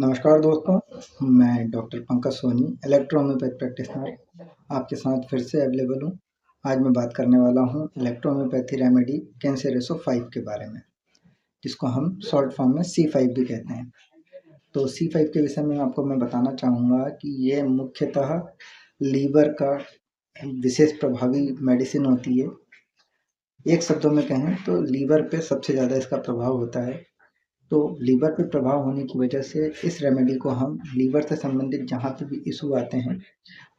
नमस्कार दोस्तों, मैं डॉक्टर पंकज सोनी, इलेक्ट्रोहोम्योपैथ प्रैक्टिशनर आपके साथ फिर से अवेलेबल हूँ। आज मैं बात करने वाला हूँ इलेक्ट्रोहोम्योपैथी रेमेडी कैंसेरेसो 5 के बारे में, जिसको हम शॉर्ट फॉर्म में C5 भी कहते हैं। तो C5 के विषय में आपको मैं बताना चाहूँगा कि ये मुख्यतः लीवर का विशेष प्रभावी मेडिसिन होती है। एक शब्दों में कहें तो लीवर पे सबसे ज़्यादा इसका प्रभाव होता है। तो लीवर पे प्रभाव होने की वजह से इस रेमेडी को हम लीवर से संबंधित जहाँ पे भी इशू आते हैं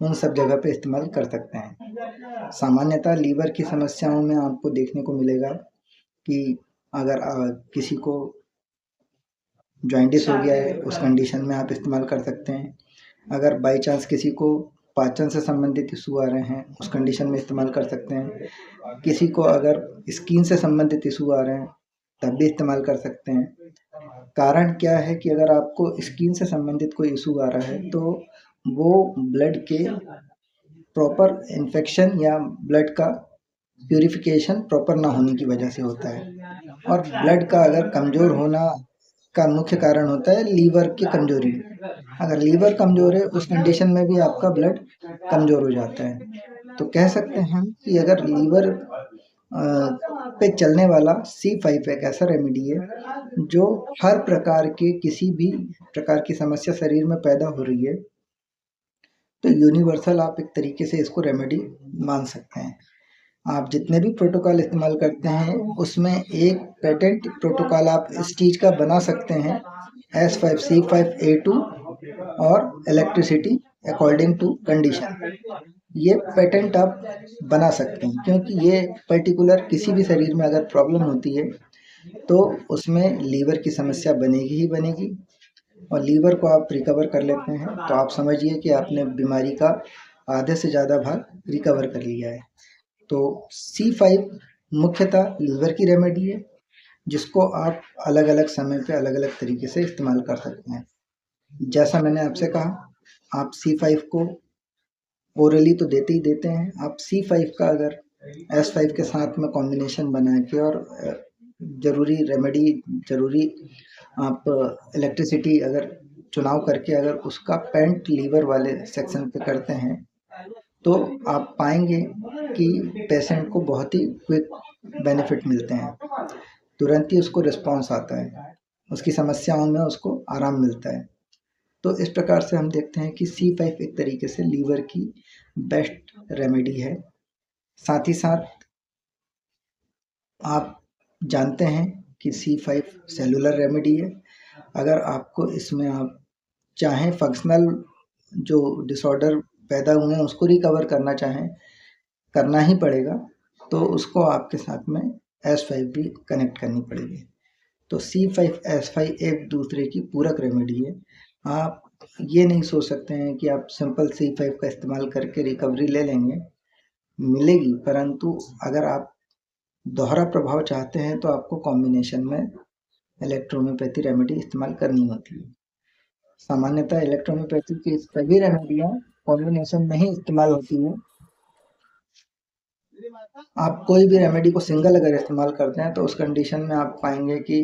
उन सब जगह पे इस्तेमाल कर सकते हैं। सामान्यतः लीवर की समस्याओं में आपको देखने को मिलेगा कि अगर किसी को जॉइंटिस हो गया है, उस कंडीशन में आप इस्तेमाल कर सकते हैं। अगर बाई चांस किसी को पाचन से संबंधित इशू आ रहे हैं, उस कंडीशन में इस्तेमाल कर सकते हैं। किसी को अगर स्किन से संबंधित इशू आ रहे हैं तब भी इस्तेमाल कर सकते हैं। कारण क्या है कि अगर आपको स्किन से संबंधित कोई इशू आ रहा है तो वो ब्लड के प्रॉपर इन्फेक्शन या ब्लड का प्यूरिफिकेशन प्रॉपर ना होने की वजह से होता है। और ब्लड का अगर कमज़ोर होना का मुख्य कारण होता है लीवर की कमज़ोरी। अगर लीवर कमज़ोर है उस कंडीशन में भी आपका ब्लड कमज़ोर हो जाता है। तो कह सकते हैं कि अगर लीवर पे चलने वाला C5 एक ऐसा रेमेडी है जो हर प्रकार के किसी भी प्रकार की समस्या शरीर में पैदा हो रही है तो यूनिवर्सल आप एक तरीके से इसको रेमेडी मान सकते हैं। आप जितने भी प्रोटोकॉल इस्तेमाल करते हैं उसमें एक पेटेंट प्रोटोकॉल आप इस चीज़ का बना सकते हैं S5C5A2 और इलेक्ट्रिसिटी अकॉर्डिंग टू कंडीशन। ये पेटेंट आप बना सकते हैं क्योंकि ये पर्टिकुलर किसी भी शरीर में अगर प्रॉब्लम होती है तो उसमें लीवर की समस्या बनेगी ही बनेगी और लीवर को आप रिकवर कर लेते हैं तो आप समझिए कि आपने बीमारी का आधे से ज़्यादा भाग रिकवर कर लिया है। तो C5 मुख्यतः लीवर की रेमेडी है जिसको आप अलग अलग समय पे अलग अलग तरीके से इस्तेमाल कर सकते हैं। जैसा मैंने आपसे कहा, आप C5 को ओरली तो देते ही देते हैं। आप C5 का अगर S5 के साथ में कॉम्बिनेशन बना के और ज़रूरी आप इलेक्ट्रिसिटी अगर चुनाव करके अगर उसका पेंट लीवर वाले सेक्शन पे करते हैं तो आप पाएंगे कि पेशेंट को बहुत ही क्विक बेनिफिट मिलते हैं। तुरंत ही उसको रिस्पॉन्स आता है, उसकी समस्याओं में उसको आराम मिलता है। तो इस प्रकार से हम देखते हैं कि C5 एक तरीके से लीवर की बेस्ट रेमेडी है। साथ ही साथ आप जानते हैं कि C5 सेलुलर रेमेडी है। अगर आपको इसमें आप चाहें फंक्शनल जो डिसऑर्डर पैदा हुए हैं उसको रिकवर करना चाहें, करना ही पड़ेगा, तो उसको आपके साथ में S5 भी कनेक्ट करनी पड़ेगी। तो C5 S5 एक दूसरे की पूरक रेमेडी है। आप ये नहीं सोच सकते हैं कि आप सिंपल C5 का इस्तेमाल करके रिकवरी ले लेंगे, मिलेगी, परंतु अगर आप दोहरा प्रभाव चाहते हैं तो आपको कॉम्बिनेशन में इलेक्ट्रोहोम्योपैथी रेमेडी इस्तेमाल करनी होती है। सामान्यतः इलेक्ट्रोहोम्योपैथी की सभी रेमेडियाँ कॉम्बिनेशन में ही इस्तेमाल होती हैं। आप कोई भी रेमेडी को सिंगल अगर इस्तेमाल करते हैं तो उस कंडीशन में आप पाएंगे कि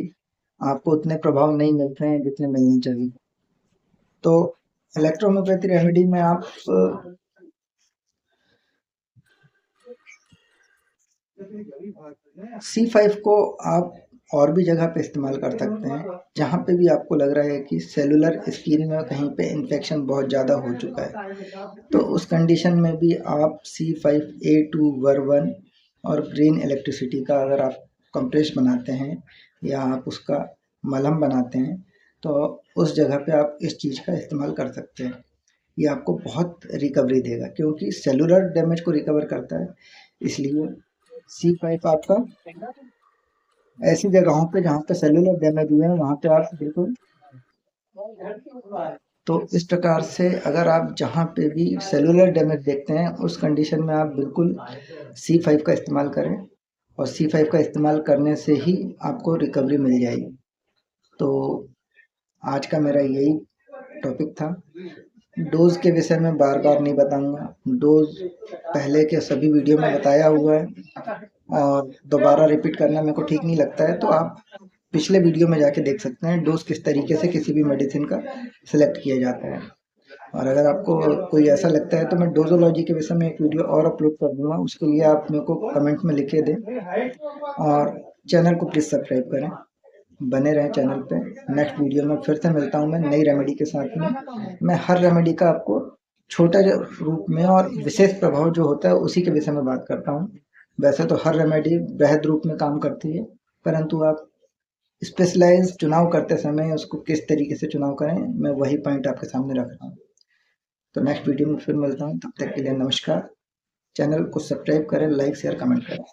आपको उतने प्रभाव नहीं मिलते हैं जितने मिलने चाहिए। तो इलेक्ट्रोहोम्योपैथी रेमेडी में आप C5 को आप और भी जगह पे इस्तेमाल कर सकते हैं जहाँ पे भी आपको लग रहा है कि सेलुलर स्किन में कहीं पे इन्फेक्शन बहुत ज़्यादा हो चुका है तो उस कंडीशन में भी आप C5A2 वर्वन और ग्रीन इलेक्ट्रिसिटी का अगर आप कंप्रेस बनाते हैं या आप उसका मलहम बनाते हैं तो उस जगह पे आप इस चीज़ का इस्तेमाल कर सकते हैं। ये आपको बहुत रिकवरी देगा क्योंकि सेलुलर डैमेज को रिकवर करता है, इसलिए C5 आपका ऐसी जगहों पे जहाँ पे सेलुलर डैमेज हुए हैं वहाँ पे आप बिल्कुल। तो इस प्रकार से अगर आप जहाँ पे भी सेलुलर डैमेज देखते हैं उस कंडीशन में आप बिल्कुल C5 का इस्तेमाल करें और C5 का इस्तेमाल करने से ही आपको रिकवरी मिल जाएगी। तो आज का मेरा यही टॉपिक था। डोज के विषय में बार बार नहीं बताऊंगा, डोज पहले के सभी वीडियो में बताया हुआ है और दोबारा रिपीट करना मेरे को ठीक नहीं लगता है। तो आप पिछले वीडियो में जाके देख सकते हैं डोज किस तरीके से किसी भी मेडिसिन का सिलेक्ट किया जाता है। और अगर आपको कोई ऐसा लगता है तो मैं डोजोलॉजी के विषय में एक वीडियो और अपलोड कर दूंगा, उसके लिए आप मेरे को कमेंट में लिखे दें और चैनल को प्लीज़ सब्सक्राइब करें, बने रहें चैनल पे। नेक्स्ट वीडियो में फिर से मिलता हूँ मैं नई रेमेडी के साथ में। मैं हर रेमेडी का आपको छोटा रूप में और विशेष प्रभाव जो होता है उसी के विषय में बात करता हूँ। वैसे तो हर रेमेडी वृहद रूप में काम करती है, परंतु आप स्पेशलाइज चुनाव करते समय उसको किस तरीके से चुनाव करें, मैं वही पॉइंट आपके सामने रख रहा हूँ। तो नेक्स्ट वीडियो में फिर मिलता हूँ, तब तक के लिए नमस्कार। चैनल को सब्सक्राइब करें, लाइक शेयर कमेंट करें।